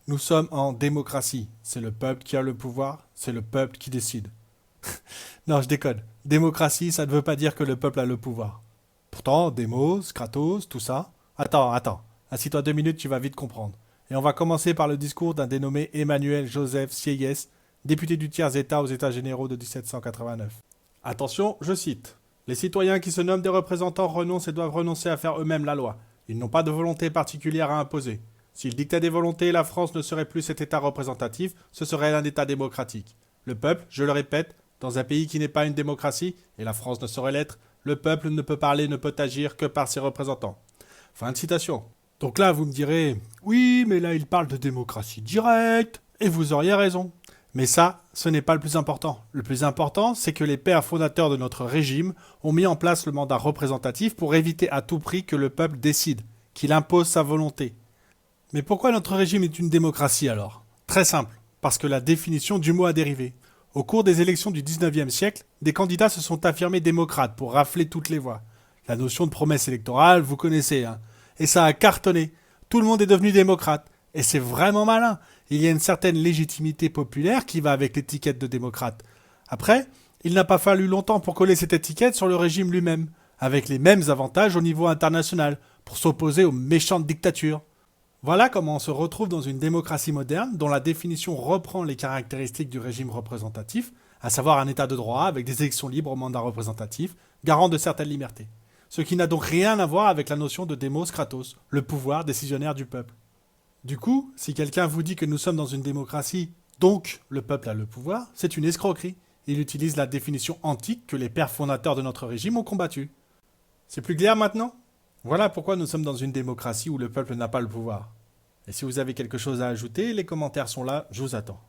Nous sommes en démocratie. C'est le peuple qui a le pouvoir, c'est le peuple qui décide. Non, je déconne. Démocratie, ça ne veut pas dire que le peuple a le pouvoir. Pourtant, démos, kratos, tout ça. Attends. Assis-toi 2 minutes, tu vas vite comprendre. Et on va commencer par le discours d'un dénommé Emmanuel Joseph Sieyès, député du tiers-État aux États généraux de 1789. Attention, je cite. Les citoyens qui se nomment des représentants renoncent et doivent renoncer à faire eux-mêmes la loi. Ils n'ont pas de volonté particulière à imposer. S'ils dictaient des volontés, la France ne serait plus cet État représentatif, ce serait un État démocratique. Le peuple, je le répète, dans un pays qui n'est pas une démocratie, et la France ne saurait l'être, le peuple ne peut parler, ne peut agir que par ses représentants. Fin de citation. Donc là, vous me direz, oui, mais là, il parle de démocratie directe, et vous auriez raison. Mais ça, ce n'est pas le plus important. Le plus important, c'est que les pères fondateurs de notre régime ont mis en place le mandat représentatif pour éviter à tout prix que le peuple décide, qu'il impose sa volonté. Mais pourquoi notre régime est une démocratie alors? Très simple, parce que la définition du mot a dérivé. Au cours des élections du 19e siècle, des candidats se sont affirmés démocrates pour rafler toutes les voix. La notion de promesse électorale, vous connaissez, hein. Et ça a cartonné. Tout le monde est devenu démocrate. Et c'est vraiment malin. Il y a une certaine légitimité populaire qui va avec l'étiquette de démocrate. Après, il n'a pas fallu longtemps pour coller cette étiquette sur le régime lui-même, avec les mêmes avantages au niveau international, pour s'opposer aux méchantes dictatures. Voilà comment on se retrouve dans une démocratie moderne dont la définition reprend les caractéristiques du régime représentatif, à savoir un état de droit avec des élections libres au mandat représentatif, garant de certaines libertés. Ce qui n'a donc rien à voir avec la notion de démos kratos, le pouvoir décisionnaire du peuple. Du coup, si quelqu'un vous dit que nous sommes dans une démocratie, donc le peuple a le pouvoir, c'est une escroquerie. Il utilise la définition antique que les pères fondateurs de notre régime ont combattue. C'est plus clair maintenant? Voilà pourquoi nous sommes dans une démocratie où le peuple n'a pas le pouvoir. Et si vous avez quelque chose à ajouter, les commentaires sont là, je vous attends.